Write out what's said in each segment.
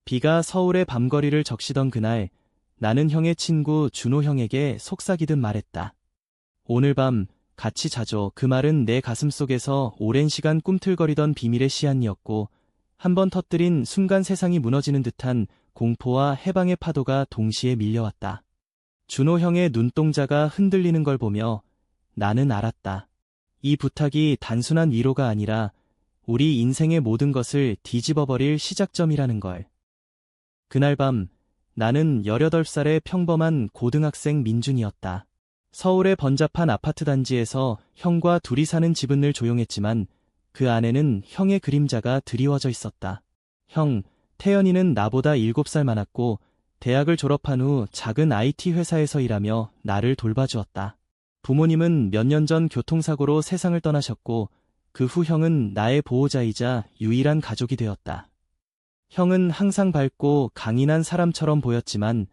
비가 서울의 밤거리를 적시던 그날, 나는 형의 친구 준호 형에게 속삭이듯 말했다. 오늘 밤 같이 자죠. 그 말은 내 가슴속에서 오랜 시간 꿈틀거리던 비밀의 씨앗이었고, 한번 터뜨린 순간 세상이 무너지는 듯한 공포와 해방의 파도가 동시에 밀려왔다. 준호 형의 눈동자가 흔들리는 걸 보며 나는 알았다. 이 부탁이 단순한 위로가 아니라 우리 인생의 모든 것을 뒤집어버릴 시작점이라는 걸. 그날 밤 나는 18살의 평범한 고등학생 민준이었다. 서울의 번잡한 아파트 단지에서 형과 둘이 사는 집은 늘 조용했지만 그 안에는 형의 그림자가 드리워져 있었다. 형, 태연이는 나보다 7살 많았고 대학을 졸업한 후 작은 IT 회사에서 일하며 나를 돌봐주었다. 부모님은 몇 년 전 교통사고로 세상을 떠나셨고 그 후 형은 나의 보호자이자 유일한 가족이 되었다. 형은 항상 밝고 강인한 사람처럼 보였지만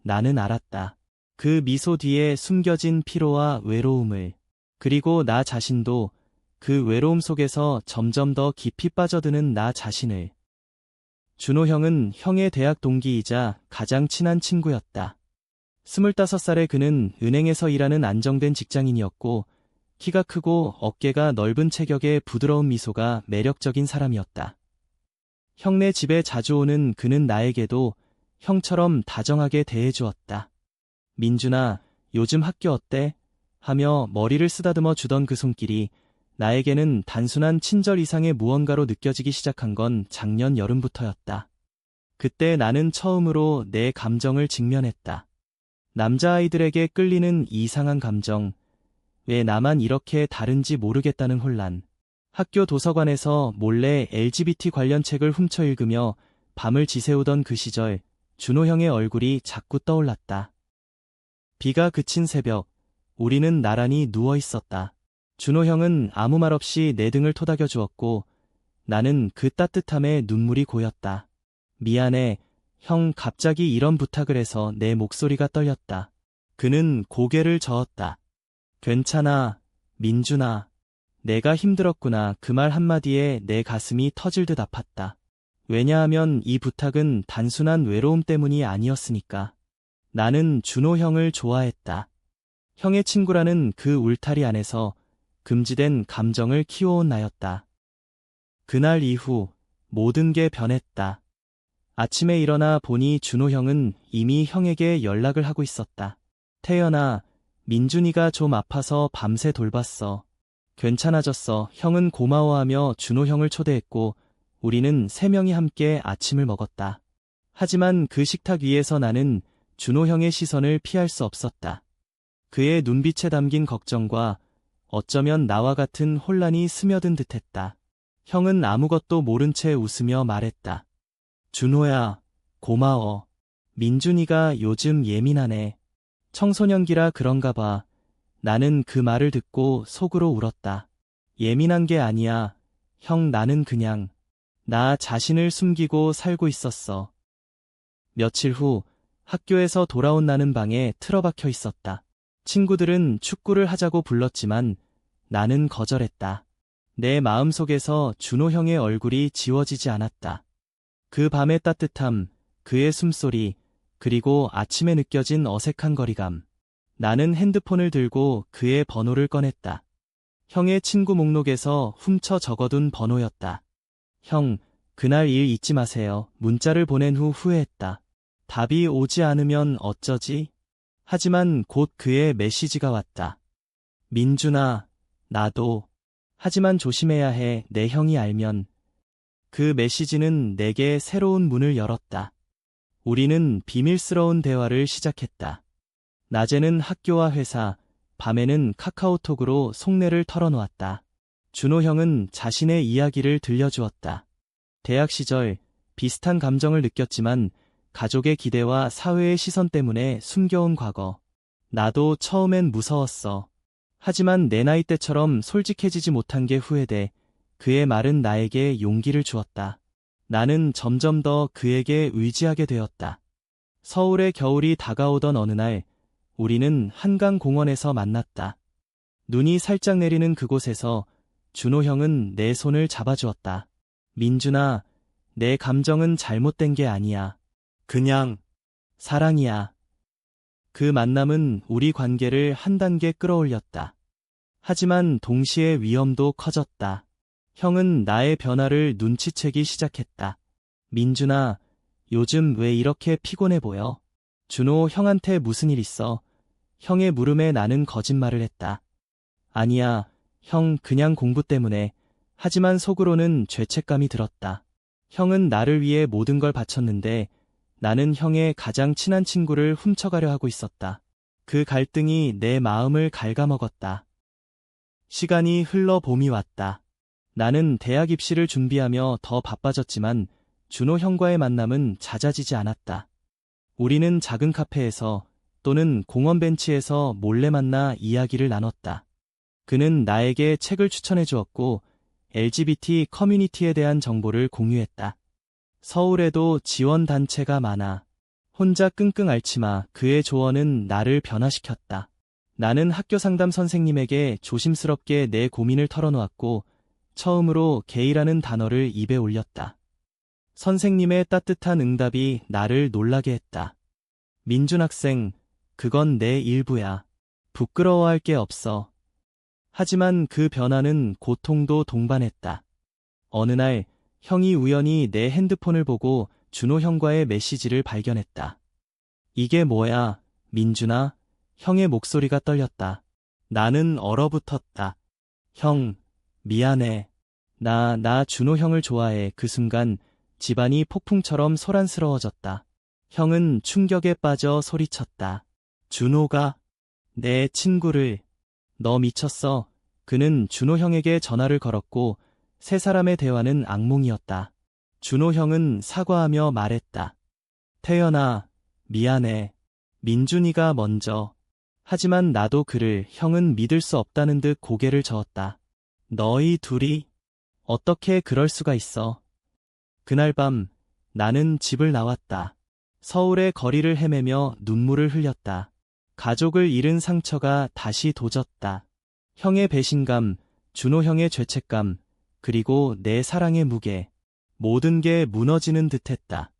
나는 알았다. 그 미소 뒤에 숨겨진 피로와 외로움을, 그리고 나 자신도 그 외로움 속에서 점점 더 깊이 빠져드는 나 자신을. 준호 형은 형의 대학 동기이자 가장 친한 친구였다. 25살의 그는 은행에서 일하는 안정된 직장인이었고 키가 크고 어깨가 넓은 체격에 부드러운 미소가 매력적인 사람이었다. 형네 집에 자주 오는 그는 나에게도 형처럼 다정하게 대해주었다. 민준아, 요즘 학교 어때? 하며 머리를 쓰다듬어 주던 그 손길이 나에게는 단순한 친절 이상의 무언가로 느껴지기 시작한 건 작년 여름부터였다. 그때 나는 처음으로 내 감정을 직면했다. 남자아이들에게 끌리는 이상한 감정, 왜 나만 이렇게 다른지 모르겠다는 혼란. 학교 도서관에서 몰래 LGBT 관련 책을 훔쳐 읽으며 밤을 지새우던 그 시절, 준호 형의 얼굴이 자꾸 떠올랐다. 비가 그친 새벽, 우리는 나란히 누워 있었다. 준호 형은 아무 말 없이 내 등을 토닥여 주었고 나는 그 따뜻함에 눈물이 고였다. 미안해, 형 갑자기 이런 부탁을 해서 내 목소리가 떨렸다. 그는 고개를 저었다. 괜찮아, 민준아. 내가 힘들었구나. 그 말 한마디에 내 가슴이 터질 듯 아팠다. 왜냐하면 이 부탁은 단순한 외로움 때문이 아니었으니까. 나는 준호 형을 좋아했다. 형의 친구라는 그 울타리 안에서 금지된 감정을 키워온 나였다. 그날 이후 모든 게 변했다. 아침에 일어나 보니 준호 형은 이미 형에게 연락을 하고 있었다. 태연아, 민준이가 좀 아파서 밤새 돌봤어. 괜찮아졌어. 형은 고마워하며 준호 형을 초대했고 우리는 3명이 함께 아침을 먹었다. 하지만 그 식탁 위에서 나는 준호 형의 시선을 피할 수 없었다. 그의 눈빛에 담긴 걱정과 어쩌면 나와 같은 혼란이 스며든 듯했다. 형은 아무것도 모른 채 웃으며 말했다. 준호야, 고마워. 민준이가 요즘 예민하네. 청소년기라 그런가 봐. 나는 그 말을 듣고 속으로 울었다. 예민한 게 아니야. 형, 나는 그냥 나 자신을 숨기고 살고 있었어. 며칠 후 학교에서 돌아온 나는 방에 틀어박혀 있었다. 친구들은 축구를 하자고 불렀지만 나는 거절했다. 내 마음속에서 준호 형의 얼굴이 지워지지 않았다. 그 밤의 따뜻함, 그의 숨소리, 그리고 아침에 느껴진 어색한 거리감. 나는 핸드폰을 들고 그의 번호를 꺼냈다. 형의 친구 목록에서 훔쳐 적어둔 번호였다. 형, 그날 일 잊지 마세요. 문자를 보낸 후 후회했다. 답이 오지 않으면 어쩌지? 하지만 곧 그의 메시지가 왔다. 민준아, 나도. 하지만 조심해야 해. 내 형이 알면. 그 메시지는 내게 새로운 문을 열었다. 우리는 비밀스러운 대화를 시작했다. 낮에는 학교와 회사, 밤에는 카카오톡으로 속내를 털어놓았다. 준호 형은 자신의 이야기를 들려주었다. 대학 시절 비슷한 감정을 느꼈지만 가족의 기대와 사회의 시선 때문에 숨겨온 과거. 나도 처음엔 무서웠어. 하지만 내 나이 때처럼 솔직해지지 못한 게 후회돼. 그의 말은 나에게 용기를 주었다. 나는 점점 더 그에게 의지하게 되었다. 서울의 겨울이 다가오던 어느 날, 우리는 한강공원에서 만났다. 눈이 살짝 내리는 그곳에서 준호 형은 내 손을 잡아주었다. 민준아, 내 감정은 잘못된 게 아니야. 그냥 사랑이야. 그 만남은 우리 관계를 한 단계 끌어올렸다. 하지만 동시에 위험도 커졌다. 형은 나의 변화를 눈치채기 시작했다. 민준아, 요즘 왜 이렇게 피곤해 보여? 준호 형한테 무슨 일 있어? 형의 물음에 나는 거짓말을 했다. 아니야, 형 그냥 공부 때문에. 하지만 속으로는 죄책감이 들었다. 형은 나를 위해 모든 걸 바쳤는데 나는 형의 가장 친한 친구를 훔쳐가려 하고 있었다. 그 갈등이 내 마음을 갉아먹었다. 시간이 흘러 봄이 왔다. 나는 대학 입시를 준비하며 더 바빠졌지만 준호 형과의 만남은 잦아지지 않았다. 우리는 작은 카페에서 또는 공원 벤치에서 몰래 만나 이야기를 나눴다. 그는 나에게 책을 추천해 주었고 LGBT 커뮤니티에 대한 정보를 공유했다. 서울에도 지원단체가 많아. 혼자 끙끙 앓지마. 그의 조언은 나를 변화시켰다. 나는 학교 상담 선생님에게 조심스럽게 내 고민을 털어놓았고 처음으로 게이라는 단어를 입에 올렸다. 선생님의 따뜻한 응답이 나를 놀라게 했다. 민준 학생, 그건 내 일부야. 부끄러워할 게 없어. 하지만 그 변화는 고통도 동반했다. 어느 날 형이 우연히 내 핸드폰을 보고 준호 형과의 메시지를 발견했다. 이게 뭐야, 민준아? 형의 목소리가 떨렸다. 나는 얼어붙었다. 형, 미안해. 나 준호 형을 좋아해. 그 순간 집안이 폭풍처럼 소란스러워졌다. 형은 충격에 빠져 소리쳤다. 준호가 내 친구를. 너 미쳤어. 그는 준호 형에게 전화를 걸었고 세 사람의 대화는 악몽이었다. 준호 형은 사과하며 말했다. 태연아, 미안해. 민준이가 먼저. 하지만 나도 그를. 형은 믿을 수 없다는 듯 고개를 저었다. 너희 둘이 어떻게 그럴 수가 있어? 그날 밤 나는 집을 나왔다. 서울의 거리를 헤매며 눈물을 흘렸다. 가족을 잃은 상처가 다시 도졌다. 형의 배신감, 준호 형의 죄책감, 그리고 내 사랑의 무게. 모든 게 무너지는 듯했다.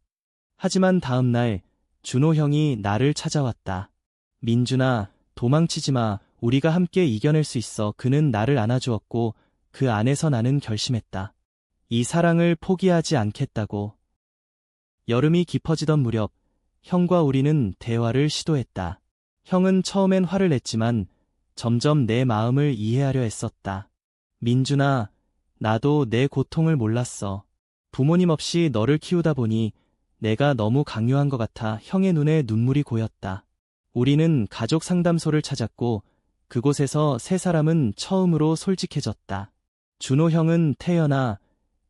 하지만 다음 날 준호 형이 나를 찾아왔다. 민준아, 도망치지 마. 우리가 함께 이겨낼 수 있어. 그는 나를 안아주었고 그 안에서 나는 결심했다. 이 사랑을 포기하지 않겠다고. 여름이 깊어지던 무렵 형과 우리는 대화를 시도했다. 형은 처음엔 화를 냈지만 점점 내 마음을 이해하려 애썼다. 민준아, 나도 내 고통을 몰랐어. 부모님 없이 너를 키우다 보니 내가 너무 강요한 것 같아. 형의 눈에 눈물이 고였다. 우리는 가족 상담소를 찾았고 그곳에서 세 사람은 처음으로 솔직해졌다. 준호 형은 태연아,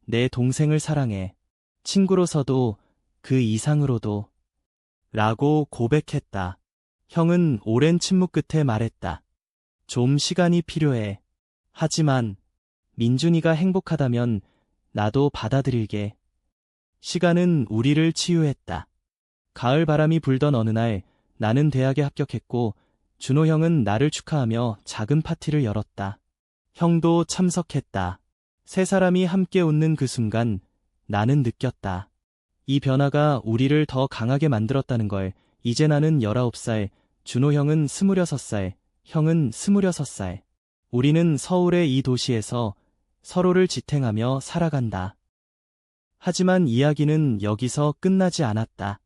내 동생을 사랑해. 친구로서도 그 이상으로도. 라고 고백했다. 형은 오랜 침묵 끝에 말했다. 좀 시간이 필요해. 하지만 민준이가 행복하다면 나도 받아들일게. 시간은 우리를 치유했다. 가을 바람이 불던 어느 날 나는 대학에 합격했고 준호 형은 나를 축하하며 작은 파티를 열었다. 형도 참석했다. 세 사람이 함께 웃는 그 순간 나는 느꼈다. 이 변화가 우리를 더 강하게 만들었다는 걸. 이제 나는 19살, 준호 형은 26살, 형은 26살. 우리는 서울의 이 도시에서 서로를 지탱하며 살아간다. 하지만 이야기는 여기서 끝나지 않았다.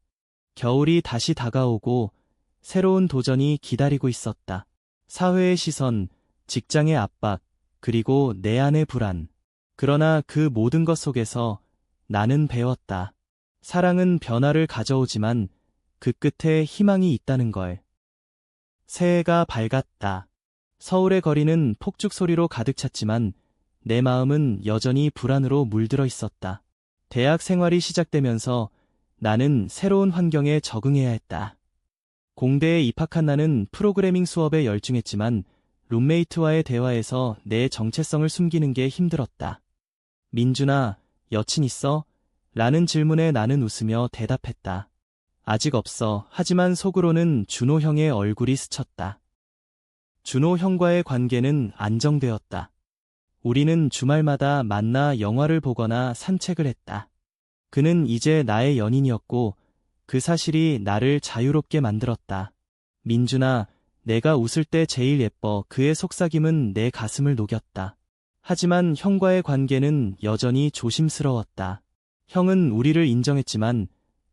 겨울이 다시 다가오고 새로운 도전이 기다리고 있었다. 사회의 시선, 직장의 압박, 그리고 내 안의 불안. 그러나 그 모든 것 속에서 나는 배웠다. 사랑은 변화를 가져오지만 그 끝에 희망이 있다는 걸. 새해가 밝았다. 서울의 거리는 폭죽 소리로 가득 찼지만 내 마음은 여전히 불안으로 물들어 있었다. 대학 생활이 시작되면서 나는 새로운 환경에 적응해야 했다. 공대에 입학한 나는 프로그래밍 수업에 열중했지만 룸메이트와의 대화에서 내 정체성을 숨기는 게 힘들었다. 민준아, 여친 있어? 라는 질문에 나는 웃으며 대답했다. 아직 없어. 하지만 속으로는 준호 형의 얼굴이 스쳤다. 준호 형과의 관계는 안정되었다. 우리는 주말마다 만나 영화를 보거나 산책을 했다. 그는 이제 나의 연인이었고 그 사실이 나를 자유롭게 만들었다. 민준아, 내가 웃을 때 제일 예뻐. 그의 속삭임은 내 가슴을 녹였다. 하지만 형과의 관계는 여전히 조심스러웠다. 형은 우리를 인정했지만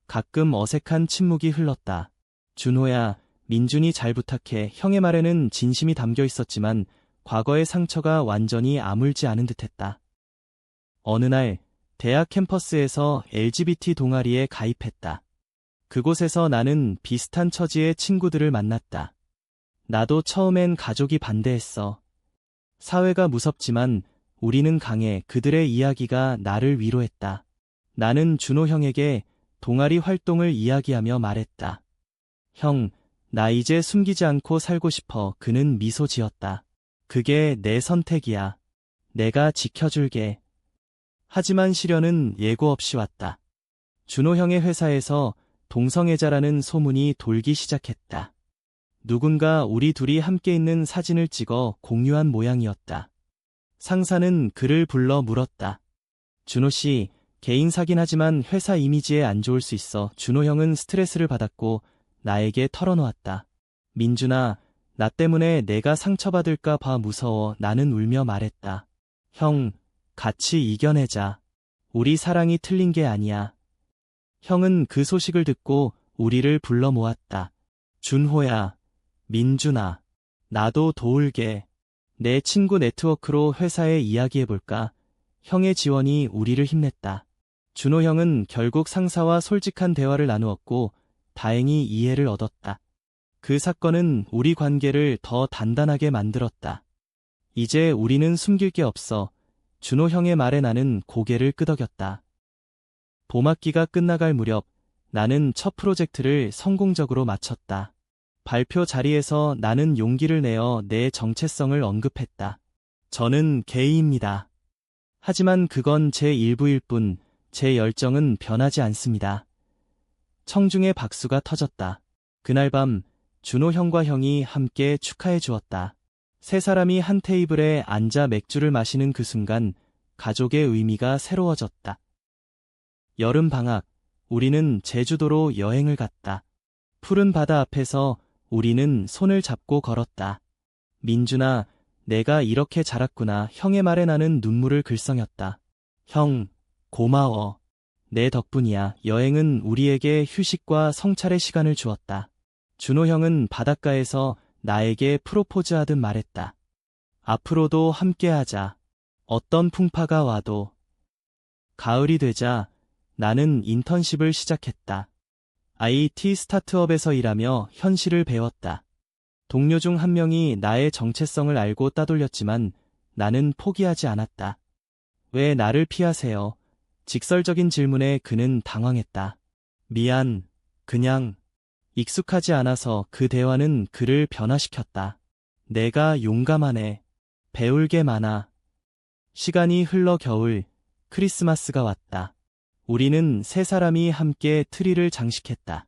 가끔 어색한 침묵이 흘렀다. 준호야, 민준이 잘 부탁해. 형의 말에는 진심이 담겨 있었지만 과거의 상처가 완전히 아물지 않은 듯했다. 어느 날 대학 캠퍼스에서 LGBT 동아리에 가입했다. 그곳에서 나는 비슷한 처지의 친구들을 만났다. 나도 처음엔 가족이 반대했어. 사회가 무섭지만 우리는 강해. 그들의 이야기가 나를 위로했다. 나는 준호 형에게 동아리 활동을 이야기하며 말했다. 형, 나 이제 숨기지 않고 살고 싶어. 그는 미소 지었다. 그게 내 선택이야. 내가 지켜줄게. 하지만 시련은 예고 없이 왔다. 준호 형의 회사에서 동성애자라는 소문이 돌기 시작했다. 누군가 우리 둘이 함께 있는 사진을 찍어 공유한 모양이었다. 상사는 그를 불러 물었다. 준호 씨, 개인 사긴 하지만 회사 이미지에 안 좋을 수 있어. 준호 형은 스트레스를 받았고 나에게 털어놓았다. 민준아, 나 때문에 내가 상처받을까 봐 무서워. 나는 울며 말했다. 형, 같이 이겨내자. 우리 사랑이 틀린 게 아니야. 형은 그 소식을 듣고 우리를 불러 모았다. 준호야, 민준아, 나도 도울게. 내 친구 네트워크로 회사에 이야기해볼까? 형의 지원이 우리를 힘냈다. 준호 형은 결국 상사와 솔직한 대화를 나누었고 다행히 이해를 얻었다. 그 사건은 우리 관계를 더 단단하게 만들었다. 이제 우리는 숨길 게 없어. 준호 형의 말에 나는 고개를 끄덕였다. 봄학기가 끝나갈 무렵 나는 첫 프로젝트를 성공적으로 마쳤다. 발표 자리에서 나는 용기를 내어 내 정체성을 언급했다. 저는 게이입니다. 하지만 그건 제 일부일 뿐, 제 열정은 변하지 않습니다. 청중의 박수가 터졌다. 그날 밤 준호 형과 형이 함께 축하해 주었다. 세 사람이 한 테이블에 앉아 맥주를 마시는 그 순간 가족의 의미가 새로워졌다. 여름 방학, 우리는 제주도로 여행을 갔다. 푸른 바다 앞에서 우리는 손을 잡고 걸었다. 민준아, 내가 이렇게 자랐구나. 형의 말에 나는 눈물을 글썽였다. 형, 고마워. 내 덕분이야. 여행은 우리에게 휴식과 성찰의 시간을 주었다. 준호 형은 바닷가에서 나에게 프로포즈하듯 말했다. 앞으로도 함께하자. 어떤 풍파가 와도. 가을이 되자 나는 인턴십을 시작했다. IT 스타트업에서 일하며 현실을 배웠다. 동료 중 한 명이 나의 정체성을 알고 따돌렸지만 나는 포기하지 않았다. 왜 나를 피하세요? 직설적인 질문에 그는 당황했다. 미안, 그냥 익숙하지 않아서. 그 대화는 그를 변화시켰다. 내가 용감하네. 배울 게 많아. 시간이 흘러 겨울, 크리스마스가 왔다. 우리는 세 사람이 함께 트리를 장식했다.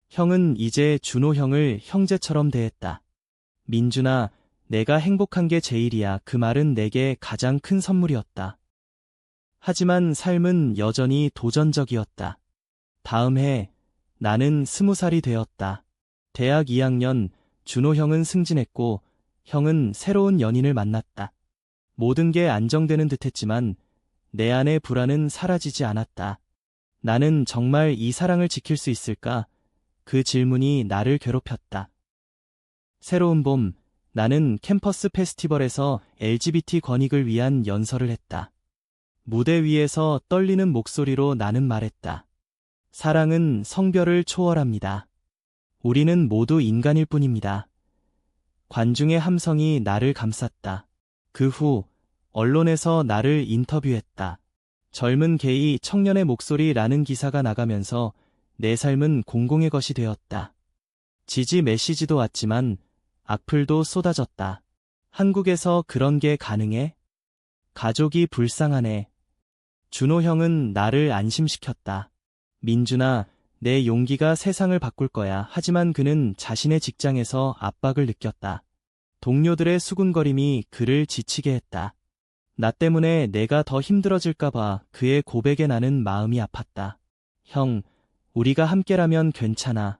형은 이제 준호 형을 형제처럼 대했다. 민준아, 내가 행복한 게 제일이야. 그 말은 내게 가장 큰 선물이었다. 하지만 삶은 여전히 도전적이었다. 다음 해 나는 20살이 되었다. 대학 2학년, 준호 형은 승진했고 형은 새로운 연인을 만났다. 모든 게 안정되는 듯했지만 내 안의 불안은 사라지지 않았다. 나는 정말 이 사랑을 지킬 수 있을까? 그 질문이 나를 괴롭혔다. 새로운 봄, 나는 캠퍼스 페스티벌에서 LGBT 권익을 위한 연설을 했다. 무대 위에서 떨리는 목소리로 나는 말했다. 사랑은 성별을 초월합니다. 우리는 모두 인간일 뿐입니다. 관중의 함성이 나를 감쌌다. 그 후 언론에서 나를 인터뷰했다. 젊은 게이 청년의 목소리라는 기사가 나가면서 내 삶은 공공의 것이 되었다. 지지 메시지도 왔지만 악플도 쏟아졌다. 한국에서 그런 게 가능해? 가족이 불쌍하네. 준호 형은 나를 안심시켰다. 민준아, 내 용기가 세상을 바꿀 거야. 하지만 그는 자신의 직장에서 압박을 느꼈다. 동료들의 수군거림이 그를 지치게 했다. 나 때문에 내가 더 힘들어질까봐 그의 고백에 나는 마음이 아팠다. 형, 우리가 함께라면 괜찮아.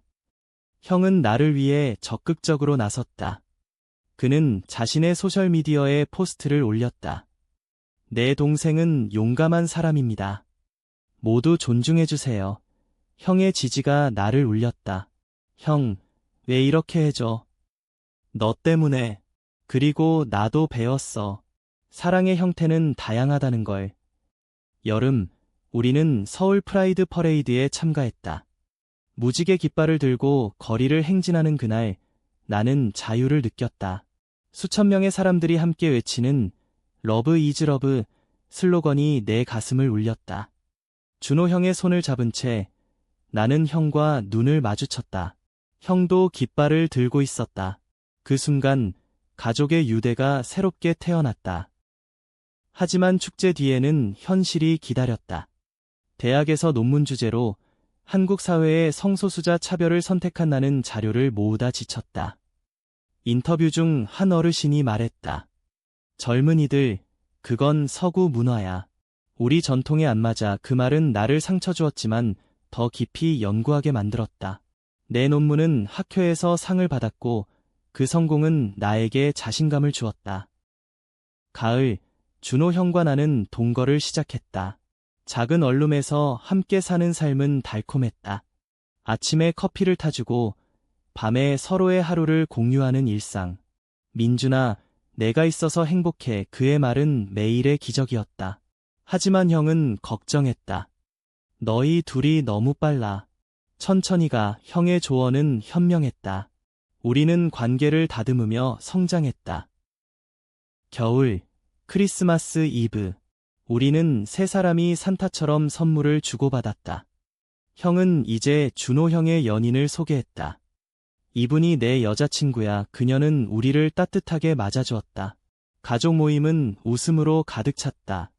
형은 나를 위해 적극적으로 나섰다. 그는 자신의 소셜미디어에 포스트를 올렸다. 내 동생은 용감한 사람입니다. 모두 존중해주세요. 형의 지지가 나를 울렸다. 형, 왜 이렇게 해줘? 너 때문에. 그리고 나도 배웠어. 사랑의 형태는 다양하다는 걸. 여름, 우리는 서울 프라이드 퍼레이드에 참가했다. 무지개 깃발을 들고 거리를 행진하는 그날, 나는 자유를 느꼈다. 수천 명의 사람들이 함께 외치는 러브 이즈 러브 슬로건이 내 가슴을 울렸다. 준호 형의 손을 잡은 채 나는 형과 눈을 마주쳤다. 형도 깃발을 들고 있었다. 그 순간 가족의 유대가 새롭게 태어났다. 하지만 축제 뒤에는 현실이 기다렸다. 대학에서 논문 주제로 한국 사회의 성소수자 차별을 선택한 나는 자료를 모으다 지쳤다. 인터뷰 중 한 어르신이 말했다. 젊은이들, 그건 서구 문화야. 우리 전통에 안 맞아. 그 말은 나를 상처 주었지만 더 깊이 연구하게 만들었다. 내 논문은 학회에서 상을 받았고 그 성공은 나에게 자신감을 주었다. 가을, 준호 형과 나는 동거를 시작했다. 작은 원룸에서 함께 사는 삶은 달콤했다. 아침에 커피를 타주고 밤에 서로의 하루를 공유하는 일상. 민준아, 내가 있어서 행복해. 그의 말은 매일의 기적이었다. 하지만 형은 걱정했다. 너희 둘이 너무 빨라. 천천히 가. 형의 조언은 현명했다. 우리는 관계를 다듬으며 성장했다. 겨울, 크리스마스 이브. 우리는 세 사람이 산타처럼 선물을 주고받았다. 형은 이제 준호 형의 연인을 소개했다. 이분이 내 여자친구야. 그녀는 우리를 따뜻하게 맞아주었다. 가족 모임은 웃음으로 가득 찼다.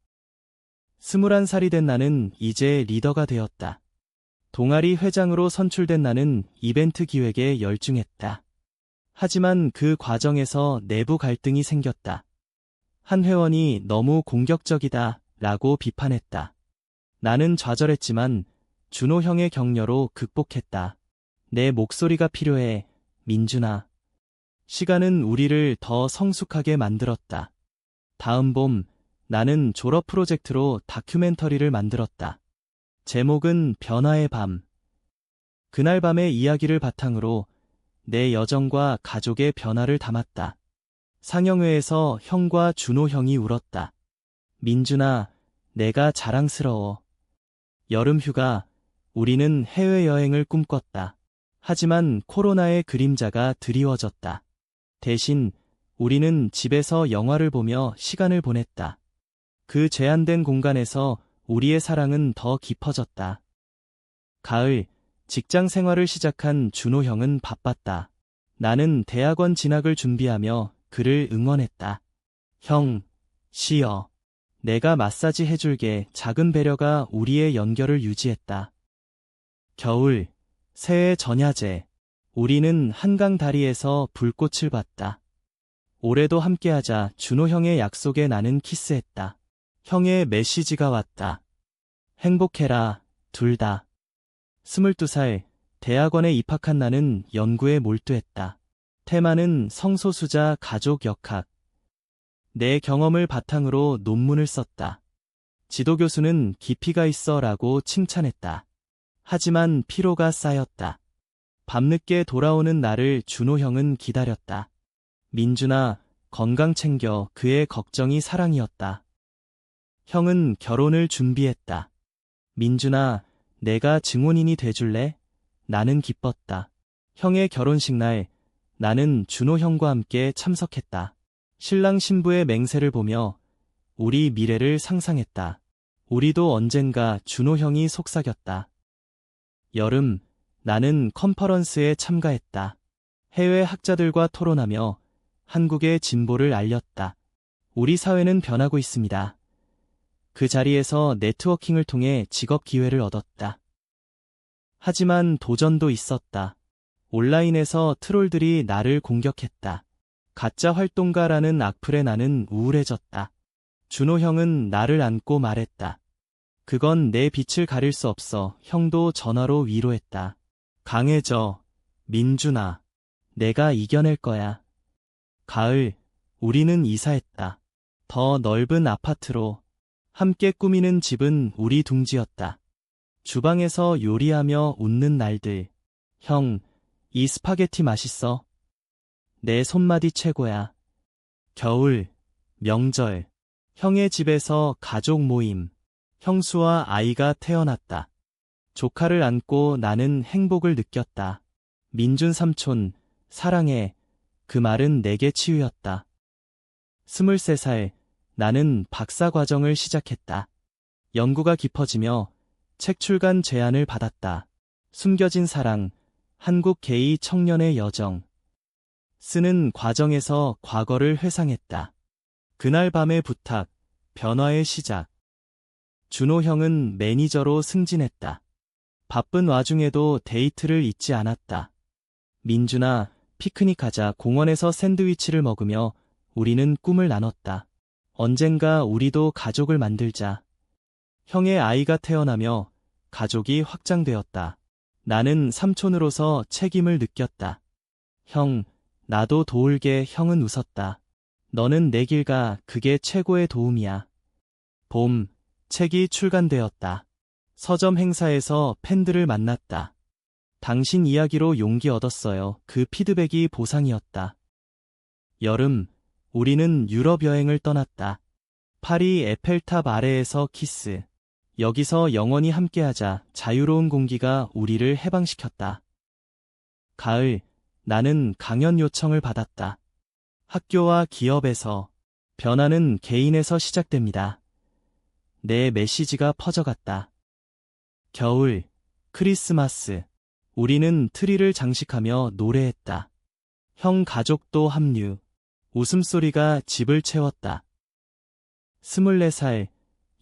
21살이 된 나는 이제 리더가 되었다. 동아리 회장으로 선출된 나는 이벤트 기획에 열중했다. 하지만 그 과정에서 내부 갈등이 생겼다. 한 회원이 너무 공격적이다 라고 비판했다. 나는 좌절했지만 준호 형의 격려로 극복했다. 내 목소리가 필요해, 민준아. 시간은 우리를 더 성숙하게 만들었다. 다음 봄, 나는 졸업 프로젝트로 다큐멘터리를 만들었다. 제목은 변화의 밤. 그날 밤의 이야기를 바탕으로 내 여정과 가족의 변화를 담았다. 상영회에서 형과 준호 형이 울었다. 민준아, 내가 자랑스러워. 여름 휴가, 우리는 해외여행을 꿈꿨다. 하지만 코로나의 그림자가 드리워졌다. 대신 우리는 집에서 영화를 보며 시간을 보냈다. 그 제한된 공간에서 우리의 사랑은 더 깊어졌다. 가을, 직장 생활을 시작한 준호 형은 바빴다. 나는 대학원 진학을 준비하며 그를 응원했다. 형, 쉬어. 내가 마사지 해줄게. 작은 배려가 우리의 연결을 유지했다. 겨울, 새해 전야제. 우리는 한강 다리에서 불꽃을 봤다. 올해도 함께하자. 준호 형의 약속에 나는 키스했다. 형의 메시지가 왔다. 행복해라, 둘 다. 22살, 대학원에 입학한 나는 연구에 몰두했다. 테마는 성소수자 가족 역학. 내 경험을 바탕으로 논문을 썼다. 지도교수는 깊이가 있어 라고 칭찬했다. 하지만 피로가 쌓였다. 밤늦게 돌아오는 나를 준호 형은 기다렸다. 민준아, 건강 챙겨. 그의 걱정이 사랑이었다. 형은 결혼을 준비했다. 민준아, 내가 증혼인이 돼줄래? 나는 기뻤다. 형의 결혼식 날, 나는 준호 형과 함께 참석했다. 신랑 신부의 맹세를 보며 우리 미래를 상상했다. 우리도 언젠가 준호 형이 속삭였다. 여름, 나는 컨퍼런스에 참가했다. 해외 학자들과 토론하며 한국의 진보를 알렸다. 우리 사회는 변하고 있습니다. 그 자리에서 네트워킹을 통해 직업 기회를 얻었다. 하지만 도전도 있었다. 온라인에서 트롤들이 나를 공격했다. 가짜 활동가라는 악플에 나는 우울해졌다. 준호 형은 나를 안고 말했다. 그건 내 빛을 가릴 수 없어. 형도 전화로 위로했다. 강해져, 민준아. 내가 이겨낼 거야. 가을, 우리는 이사했다. 더 넓은 아파트로. 함께 꾸미는 집은 우리 둥지였다. 주방에서 요리하며 웃는 날들. 형, 이 스파게티 맛있어? 내 손맛이 최고야. 겨울, 명절, 형의 집에서 가족 모임. 형수와 아이가 태어났다. 조카를 안고 나는 행복을 느꼈다. 민준 삼촌, 사랑해. 그 말은 내게 치유였다. 23살, 나는 박사 과정을 시작했다. 연구가 깊어지며 책 출간 제안을 받았다. 숨겨진 사랑, 한국 게이 청년의 여정. 쓰는 과정에서 과거를 회상했다. 그날 밤의 부탁, 변화의 시작. 준호 형은 매니저로 승진했다. 바쁜 와중에도 데이트를 잊지 않았다. 민준아, 피크닉 가자. 공원에서 샌드위치를 먹으며 우리는 꿈을 나눴다. 언젠가 우리도 가족을 만들자. 형의 아이가 태어나며 가족이 확장되었다. 나는 삼촌으로서 책임을 느꼈다. 형, 나도 도울게. 형은 웃었다. 너는 내 길 가. 그게 최고의 도움이야. 봄, 책이 출간되었다. 서점 행사에서 팬들을 만났다. 당신 이야기로 용기 얻었어요. 그 피드백이 보상이었다. 여름, 우리는 유럽 여행을 떠났다. 파리 에펠탑 아래에서 키스. 여기서 영원히 함께하자. 자유로운 공기가 우리를 해방시켰다. 가을, 나는 강연 요청을 받았다. 학교와 기업에서. 변화는 개인에서 시작됩니다. 내 메시지가 퍼져갔다. 겨울, 크리스마스. 우리는 트리를 장식하며 노래했다. 형 가족도 합류. 웃음소리가 집을 채웠다. 24살,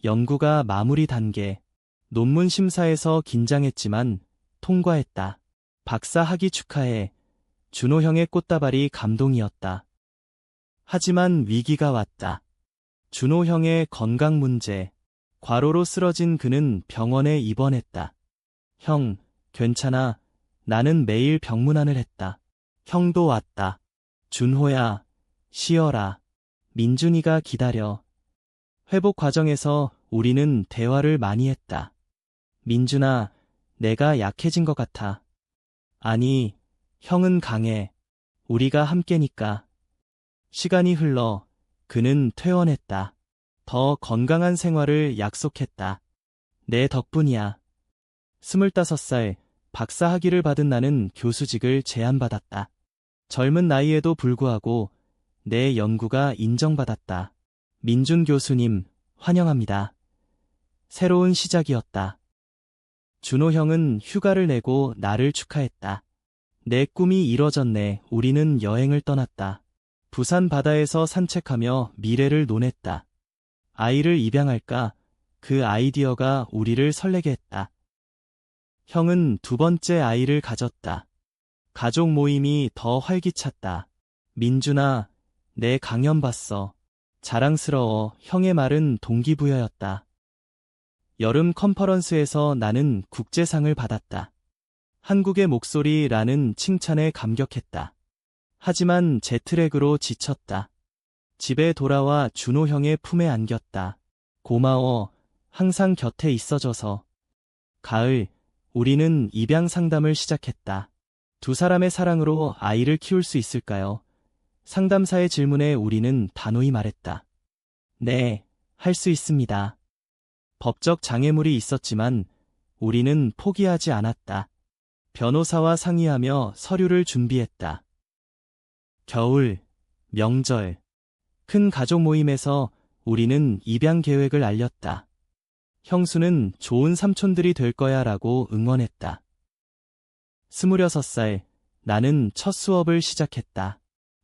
연구가 마무리 단계. 논문 심사에서 긴장했지만 통과했다. 박사 학위 축하해. 준호 형의 꽃다발이 감동이었다. 하지만 위기가 왔다. 준호 형의 건강 문제. 과로로 쓰러진 그는 병원에 입원했다. 형, 괜찮아. 나는 매일 병문안을 했다. 형도 왔다. 준호야, 쉬어라. 민준이가 기다려. 회복 과정에서 우리는 대화를 많이 했다. 민준아, 내가 약해진 것 같아. 아니, 형은 강해. 우리가 함께니까. 시간이 흘러 그는 퇴원했다. 더 건강한 생활을 약속했다. 내 덕분이야. 25살, 박사 학위를 받은 나는 교수직을 제안받았다. 젊은 나이에도 불구하고 내 연구가 인정받았다. 민준 교수님, 환영합니다. 새로운 시작이었다. 준호 형은 휴가를 내고 나를 축하했다. 내 꿈이 이뤄졌네. 우리는 여행을 떠났다. 부산 바다에서 산책하며 미래를 논했다. 아이를 입양할까? 그 아이디어가 우리를 설레게 했다. 형은 두 번째 아이를 가졌다. 가족 모임이 더 활기찼다. 민준아, 내 강연 봤어. 자랑스러워. 형의 말은 동기부여였다. 여름 컨퍼런스에서 나는 국제상을 받았다. 한국의 목소리라는 칭찬에 감격했다. 하지만 제트랙으로 지쳤다. 집에 돌아와 준호 형의 품에 안겼다. 고마워. 항상 곁에 있어줘서. 가을, 우리는 입양 상담을 시작했다. 두 사람의 사랑으로 아이를 키울 수 있을까요? 상담사의 질문에 우리는 단호히 말했다. 네, 할 수 있습니다. 법적 장애물이 있었지만 우리는 포기하지 않았다. 변호사와 상의하며 서류를 준비했다. 겨울, 명절. 큰 가족 모임에서 우리는 입양 계획을 알렸다. 형수는 좋은 삼촌들이 될 거야 라고 응원했다. 26살, 나는 첫 수업을 시작했다.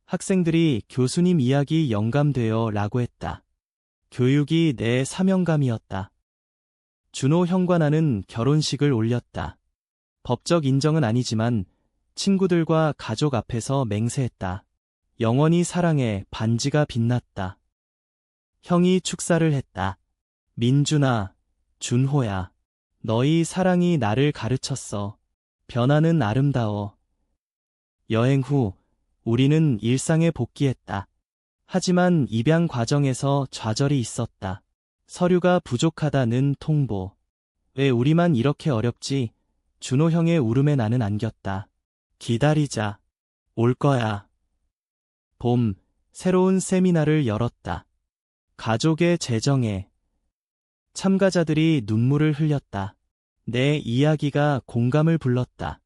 학생들이 교수님 이야기 영감돼요 라고 했다. 교육이 내 사명감이었다. 준호 형과 나는 결혼식을 올렸다. 법적 인정은 아니지만 친구들과 가족 앞에서 맹세했다. 영원히 사랑해. 반지가 빛났다. 형이 축사를 했다. 민준아, 준호야. 너희 사랑이 나를 가르쳤어. 변화는 아름다워. 여행 후 우리는 일상에 복귀했다. 하지만 입양 과정에서 좌절이 있었다. 서류가 부족하다는 통보. 왜 우리만 이렇게 어렵지? 준호 형의 울음에 나는 안겼다. 기다리자. 올 거야. 봄, 새로운 세미나를 열었다. 가족의 재정에 참가자들이 눈물을 흘렸다. 내 이야기가 공감을 불렀다.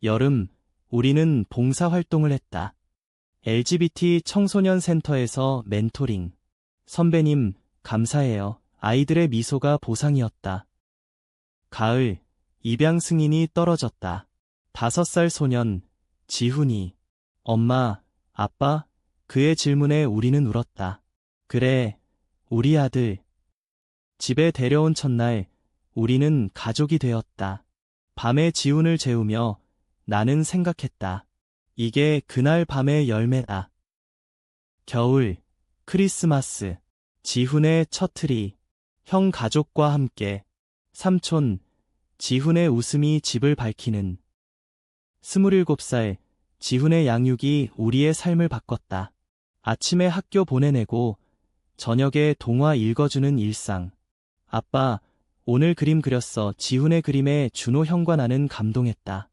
여름, 우리는 봉사활동을 했다. LGBT 청소년 센터에서 멘토링. 선배님, 감사해요. 아이들의 미소가 보상이었다. 가을, 입양 승인이 떨어졌다. 5살 소년, 지훈이. 엄마, 아빠? 그의 질문에 우리는 울었다. 그래, 우리 아들. 집에 데려온 첫날, 우리는 가족이 되었다. 밤에 지훈을 재우며 나는 생각했다. 이게 그날 밤의 열매다. 겨울, 크리스마스, 지훈의 첫 트리, 형 가족과 함께, 삼촌, 지훈의 웃음이 집을 밝히는. 27살, 지훈의 양육이 우리의 삶을 바꿨다. 아침에 학교 보내내고, 저녁에 동화 읽어주는 일상. 아빠, 오늘 그림 그렸어. 지훈의 그림에 준호 형과 나는 감동했다.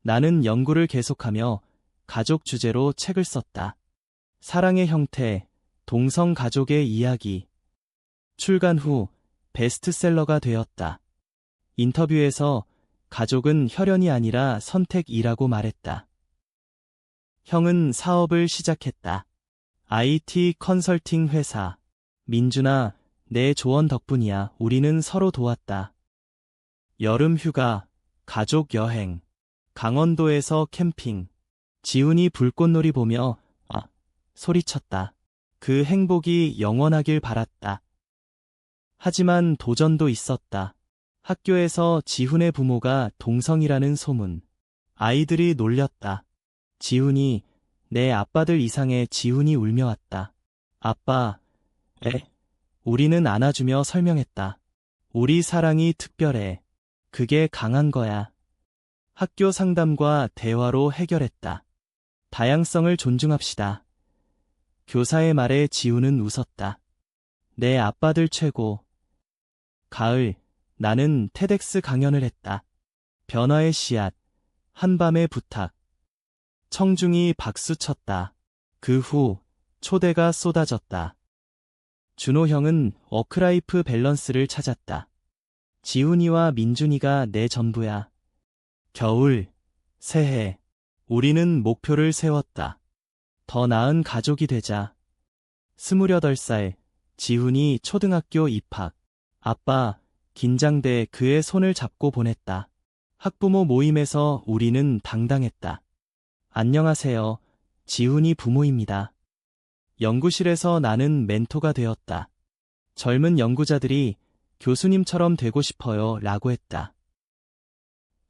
나는 연구를 계속하며 가족 주제로 책을 썼다. 사랑의 형태, 동성 가족의 이야기. 출간 후 베스트셀러가 되었다. 인터뷰에서 가족은 혈연이 아니라 선택이라고 말했다. 형은 사업을 시작했다. IT 컨설팅 회사. 민준아, 내 조언 덕분이야. 우리는 서로 도왔다. 여름 휴가, 가족 여행. 강원도에서 캠핑. 지훈이 불꽃놀이 보며 소리쳤다. 그 행복이 영원하길 바랐다. 하지만 도전도 있었다. 학교에서 지훈의 부모가 동성이라는 소문. 아이들이 놀렸다. 지훈이, 내 아빠들 이상의 지훈이 울며 왔다. 아빠, 우리는 안아주며 설명했다. 우리 사랑이 특별해. 그게 강한 거야. 학교 상담과 대화로 해결했다. 다양성을 존중합시다. 교사의 말에 지훈은 웃었다. 내 아빠들 최고. 가을, 나는 테덱스 강연을 했다. 변화의 씨앗, 한밤의 부탁. 청중이 박수쳤다. 그 후 초대가 쏟아졌다. 준호 형은 워크라이프 밸런스를 찾았다. 지훈이와 민준이가 내 전부야. 겨울, 새해, 우리는 목표를 세웠다. 더 나은 가족이 되자. 28살, 지훈이 초등학교 입학. 아빠, 긴장돼. 그의 손을 잡고 보냈다. 학부모 모임에서 우리는 당당했다. 안녕하세요. 지훈이 부모입니다. 연구실에서 나는 멘토가 되었다. 젊은 연구자들이 교수님처럼 되고 싶어요 라고 했다.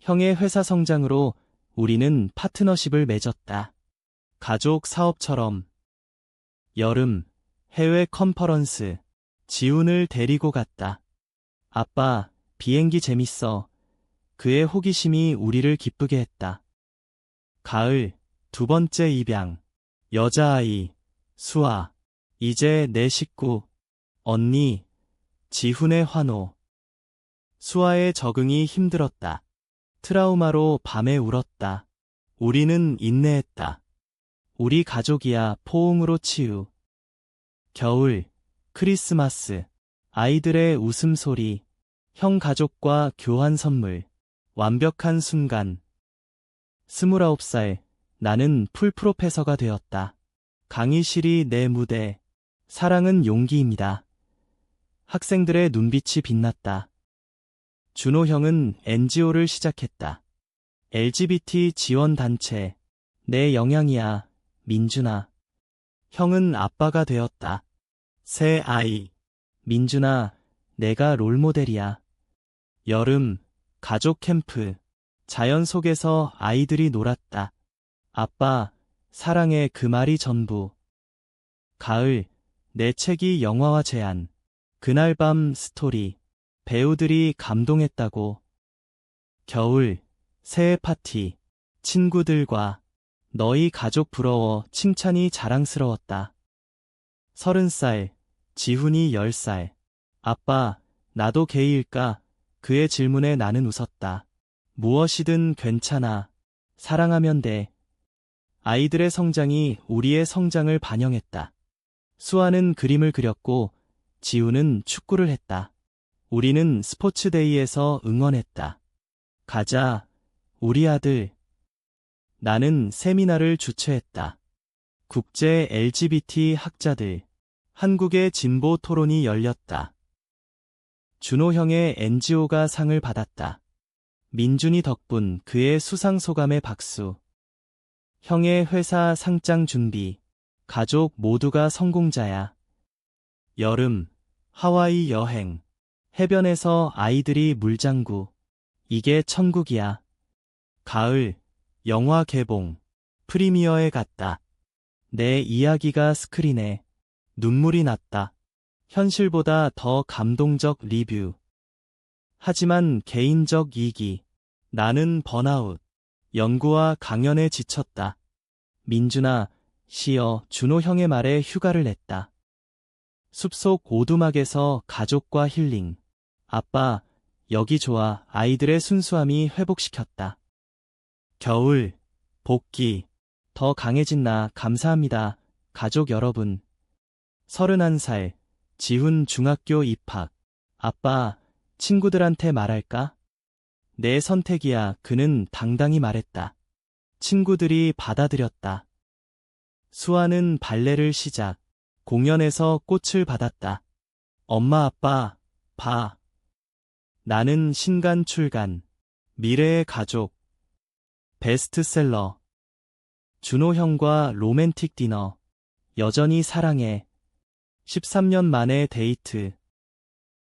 형의 회사 성장으로 우리는 파트너십을 맺었다. 가족 사업처럼. 여름, 해외 컨퍼런스. 지훈을 데리고 갔다. 아빠, 비행기 재밌어. 그의 호기심이 우리를 기쁘게 했다. 가을, 2번째 입양. 여자아이, 수아. 이제 내 식구. 언니, 지훈의 환호. 수아의 적응이 힘들었다. 트라우마로 밤에 울었다. 우리는 인내했다. 우리 가족이야. 포옹으로 치유. 겨울, 크리스마스. 아이들의 웃음소리. 형 가족과 교환 선물. 완벽한 순간. 29살, 나는 풀프로페서가 되었다. 강의실이 내 무대. 사랑은 용기입니다. 학생들의 눈빛이 빛났다. 준호 형은 NGO를 시작했다. LGBT 지원단체. 내 영향이야, 민준아. 형은 아빠가 되었다. 새 아이. 민준아, 내가 롤모델이야. 여름, 가족 캠프. 자연 속에서 아이들이 놀았다. 아빠, 사랑해. 그 말이 전부. 가을, 내 책이 영화화 제안. 그날 밤 스토리. 배우들이 감동했다고. 겨울, 새해 파티. 친구들과 너희 가족 부러워 칭찬이 자랑스러웠다. 30살, 지훈이 10살. 아빠, 나도 게이일까? 그의 질문에 나는 웃었다. 무엇이든 괜찮아. 사랑하면 돼. 아이들의 성장이 우리의 성장을 반영했다. 수아는 그림을 그렸고 지훈은 축구를 했다. 우리는 스포츠데이에서 응원했다. 가자, 우리 아들. 나는 세미나를 주최했다. 국제 LGBT 학자들. 한국의 진보 토론이 열렸다. 준호 형의 NGO가 상을 받았다. 민준이 덕분 그의 수상 소감에 박수. 형의 회사 상장 준비. 가족 모두가 성공자야. 여름, 하와이 여행. 해변에서 아이들이 물장구. 이게 천국이야. 가을, 영화 개봉. 프리미어에 갔다. 내 이야기가 스크린에. 눈물이 났다. 현실보다 더 감동적 리뷰. 하지만 개인적 이기. 나는 번아웃. 연구와 강연에 지쳤다. 민준아, 쉬어. 준호 형의 말에 휴가를 냈다. 숲속 오두막에서 가족과 힐링. 아빠, 여기 좋아. 아이들의 순수함이 회복시켰다. 겨울, 복귀. 더 강해진 나 감사합니다. 가족 여러분. 31살, 지훈 중학교 입학. 아빠, 친구들한테 말할까? 내 선택이야. 그는 당당히 말했다. 친구들이 받아들였다. 수아는 발레를 시작. 공연에서 꽃을 받았다. 엄마 아빠, 봐. 나는 신간 출간. 미래의 가족. 베스트셀러. 준호 형과 로맨틱 디너. 여전히 사랑해. 13년 만에 데이트.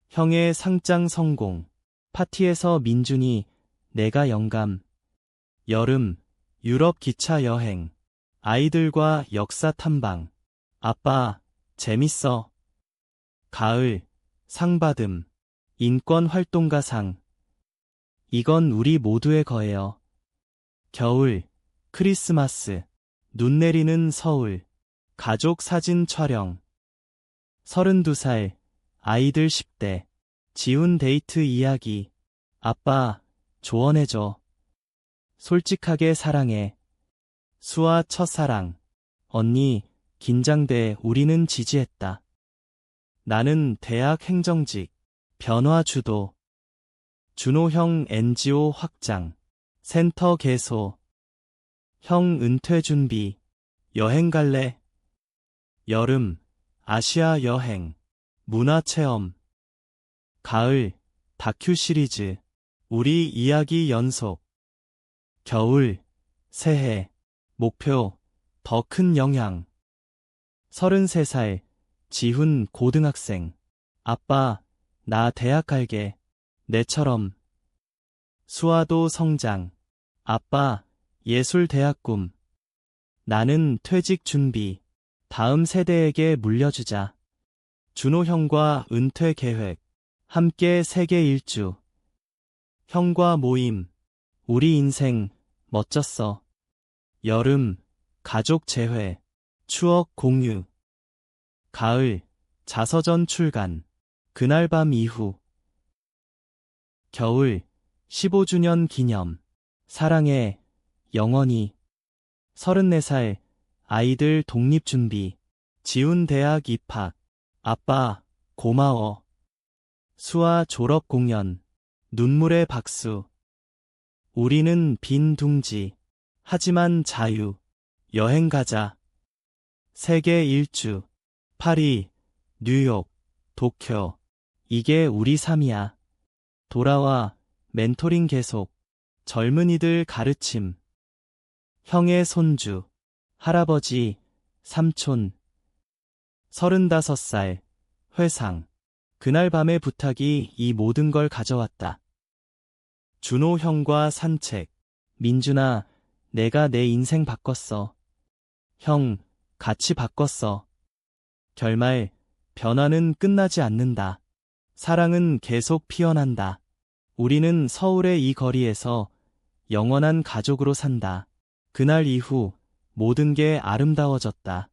형의 상장 성공. 파티에서 민준이 내가 영감. 여름, 유럽 기차 여행. 아이들과 역사 탐방. 아빠, 재밌어. 가을, 상받음. 인권 활동가상. 이건 우리 모두의 거예요. 겨울, 크리스마스. 눈 내리는 서울. 가족 사진 촬영. 32살, 아이들 10대. 지훈 데이트 이야기. 아빠, 조언해줘. 솔직하게 사랑해. 수아 첫사랑. 언니, 긴장돼. 우리는 지지했다. 나는 대학 행정직. 변화 주도. 준호 형 NGO 확장. 센터 개소. 형 은퇴 준비. 여행 갈래? 여름, 아시아 여행. 문화 체험. 가을, 다큐 시리즈. 우리 이야기 연속. 겨울, 새해. 목표, 더 큰 영향. 33살, 지훈 고등학생. 아빠, 나 대학 갈게. 내처럼. 수아도 성장. 아빠, 예술 대학 꿈. 나는 퇴직 준비. 다음 세대에게 물려주자. 준호 형과 은퇴 계획. 함께 세계 일주. 형과 모임. 우리 인생, 멋졌어. 여름, 가족 재회. 추억 공유. 가을, 자서전 출간. 그날 밤 이후. 겨울, 15주년 기념. 사랑해, 영원히. 34살, 아이들 독립 준비. 지훈 대학 입학. 아빠, 고마워. 수아 졸업 공연. 눈물의 박수. 우리는 빈 둥지. 하지만 자유. 여행 가자. 세계 일주. 파리, 뉴욕, 도쿄. 이게 우리 삶이야. 돌아와. 멘토링 계속. 젊은이들 가르침. 형의 손주. 할아버지, 삼촌. 35살. 회상. 그날 밤의 부탁이 이 모든 걸 가져왔다. 준호 형과 산책. 민준아, 내가 내 인생 바꿨어. 형, 같이 바꿨어. 결말, 변화는 끝나지 않는다. 사랑은 계속 피어난다. 우리는 서울의 이 거리에서 영원한 가족으로 산다. 그날 이후 모든 게 아름다워졌다.